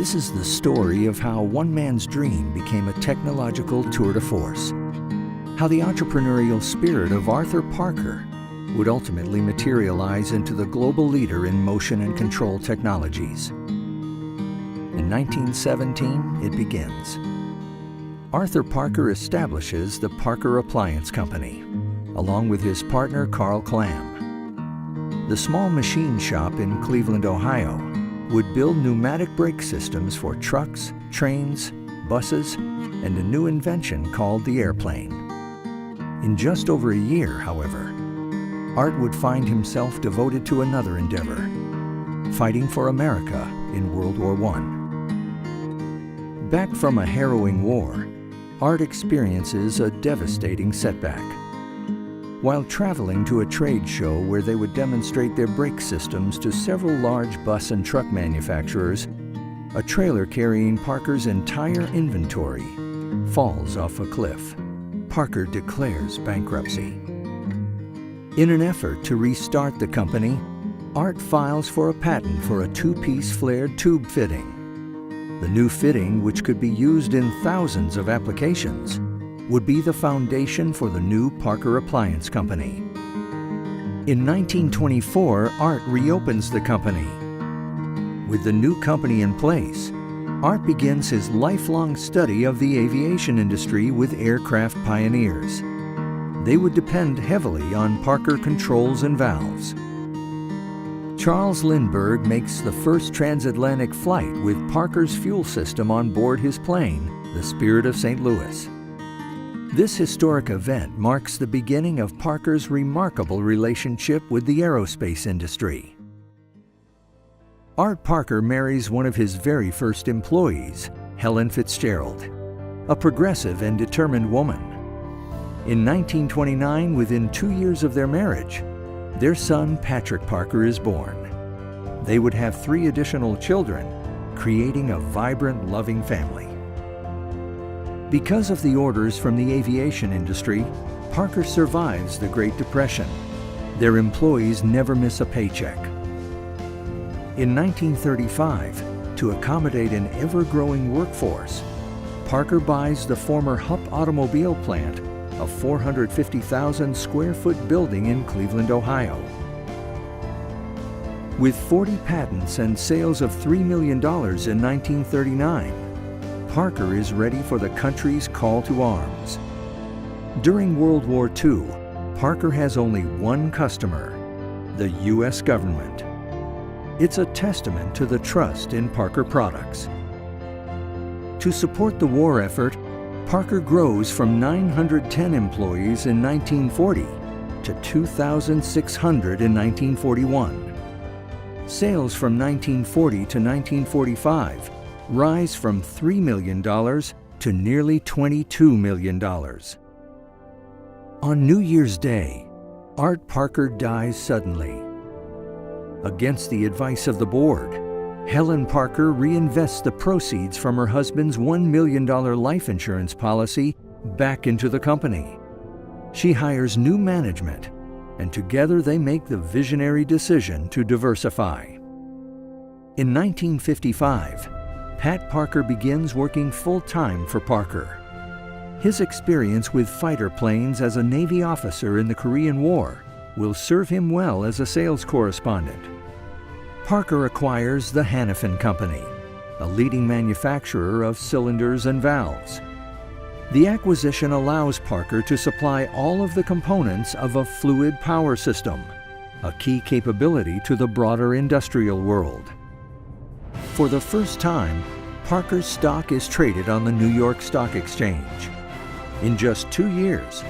This is the story of how one man's dream became a technological tour de force. How the entrepreneurial spirit of Arthur Parker would ultimately materialize into the global leader in motion and control technologies. In 1917, it begins. Arthur Parker establishes the Parker Appliance Company, along with his partner Carl Clam. The small machine shop in Cleveland, Ohio, would build pneumatic brake systems for trucks, trains, buses, and a new invention called the airplane. In just over a year, however, Art would find himself devoted to another endeavor, fighting for America in World War I. Back from a harrowing war, Art experiences a devastating setback. While traveling to a trade show where they would demonstrate their brake systems to several large bus and truck manufacturers, a trailer carrying Parker's entire inventory falls off a cliff. Parker declares bankruptcy. In an effort to restart the company, Art files for a patent for a two-piece flared tube fitting. The new fitting, which could be used in thousands of applications, would be the foundation for the new Parker Appliance Company. In 1924, Art reopens the company. With the new company in place, Art begins his lifelong study of the aviation industry with aircraft pioneers. They would depend heavily on Parker controls and valves. Charles Lindbergh makes the first transatlantic flight with Parker's fuel system on board his plane, the Spirit of St. Louis. This historic event marks the beginning of Parker's remarkable relationship with the aerospace industry. Art Parker marries one of his very first employees, Helen Fitzgerald, a progressive and determined woman. In 1929, within 2 years of their marriage, their son Patrick Parker is born. They would have 3 additional children, creating a vibrant, loving family. Because of the orders from the aviation industry, Parker survives the Great Depression. Their employees never miss a paycheck. In 1935, to accommodate an ever-growing workforce, Parker buys the former Hupp automobile plant, a 450,000 square foot building in Cleveland, Ohio. With 40 patents and sales of $3 million in 1939, Parker is ready for the country's call to arms. During World War II, Parker has only one customer, the U.S. government. It's a testament to the trust in Parker products. To support the war effort, Parker grows from 910 employees in 1940 to 2,600 in 1941. Sales from 1940 to 1945 rise from $3 million to nearly $22 million. On New Year's Day, Art Parker dies suddenly. Against the advice of the board, Helen Parker reinvests the proceeds from her husband's $1 million life insurance policy back into the company. She hires new management, and together they make the visionary decision to diversify. In 1955, Pat Parker begins working full-time for Parker. His experience with fighter planes as a Navy officer in the Korean War will serve him well as a sales correspondent. Parker acquires the Hannfin Company, a leading manufacturer of cylinders and valves. The acquisition allows Parker to supply all of the components of a fluid power system, a key capability to the broader industrial world. For the first time, Parker's stock is traded on the New York Stock Exchange. In just 2 years,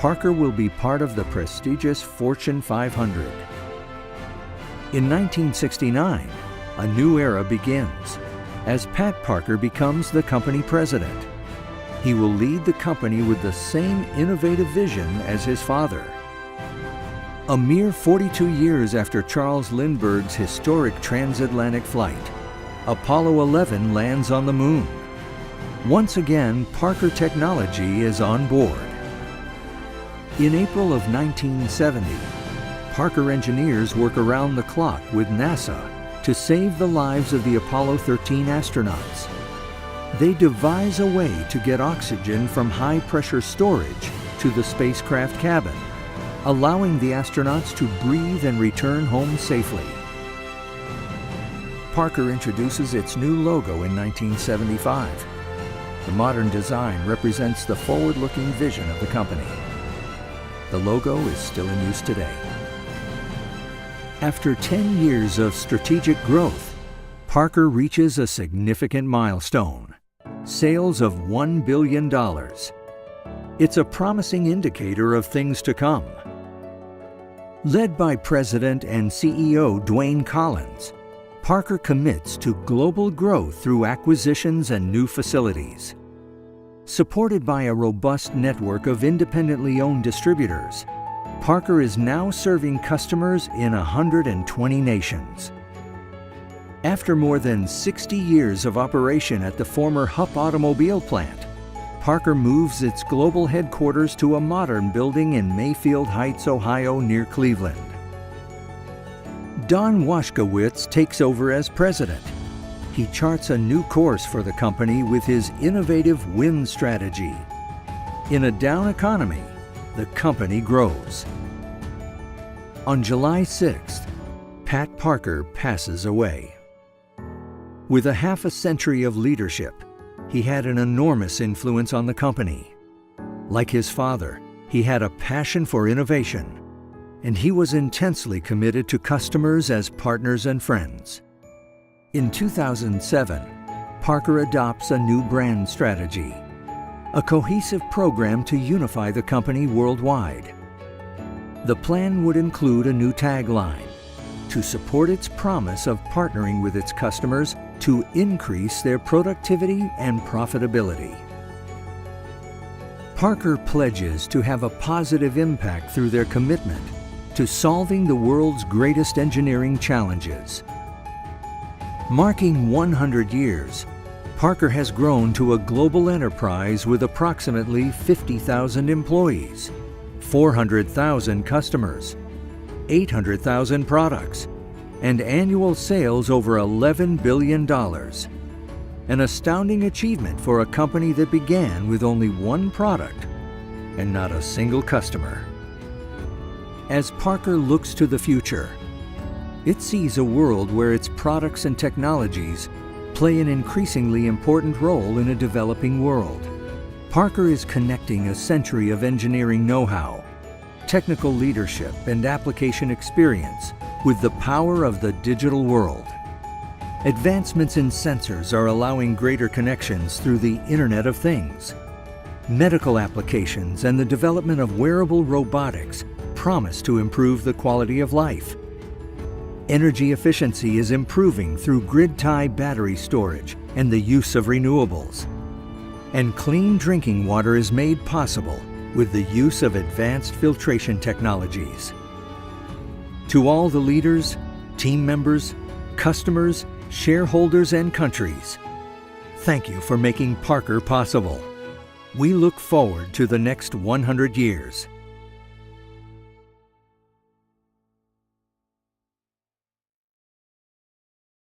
Parker will be part of the prestigious Fortune 500. In 1969, a new era begins as Pat Parker becomes the company president. He will lead the company with the same innovative vision as his father. A mere 42 years after Charles Lindbergh's historic transatlantic flight, Apollo 11 lands on the moon. Once again, Parker technology is on board. In April of 1970, Parker engineers work around the clock with NASA to save the lives of the Apollo 13 astronauts. They devise a way to get oxygen from high-pressure storage to the spacecraft cabin, allowing the astronauts to breathe and return home safely. Parker introduces its new logo in 1975. The modern design represents the forward-looking vision of the company. The logo is still in use today. After 10 years of strategic growth, Parker reaches a significant milestone: sales of $1 billion. It's a promising indicator of things to come. Led by President and CEO Dwayne Collins, Parker commits to global growth through acquisitions and new facilities. Supported by a robust network of independently owned distributors, Parker is now serving customers in 120 nations. After more than 60 years of operation at the former Hupp automobile plant, Parker moves its global headquarters to a modern building in Mayfield Heights, Ohio, near Cleveland. Don Washkowitz takes over as president. He charts a new course for the company with his innovative win strategy. In a down economy, the company grows. On July 6th, Pat Parker passes away. With a half a century of leadership, he had an enormous influence on the company. Like his father, he had a passion for innovation, and he was intensely committed to customers as partners and friends. In 2007, Parker adopts a new brand strategy, a cohesive program to unify the company worldwide. The plan would include a new tagline to support its promise of partnering with its customers to increase their productivity and profitability. Parker pledges to have a positive impact through their commitment to solving the world's greatest engineering challenges. Marking 100 years, Parker has grown to a global enterprise with approximately 50,000 employees, 400,000 customers, 800,000 products, and annual sales over $11 billion. An astounding achievement for a company that began with only one product and not a single customer. As Parker looks to the future, it sees a world where its products and technologies play an increasingly important role in a developing world. Parker is connecting a century of engineering know-how, technical leadership, and application experience with the power of the digital world. Advancements in sensors are allowing greater connections through the Internet of Things. Medical applications and the development of wearable robotics promise to improve the quality of life. Energy efficiency is improving through grid-tie battery storage and the use of renewables. And clean drinking water is made possible with the use of advanced filtration technologies. To all the leaders, team members, customers, shareholders, and countries, thank you for making Parker possible. We look forward to the next 100 years.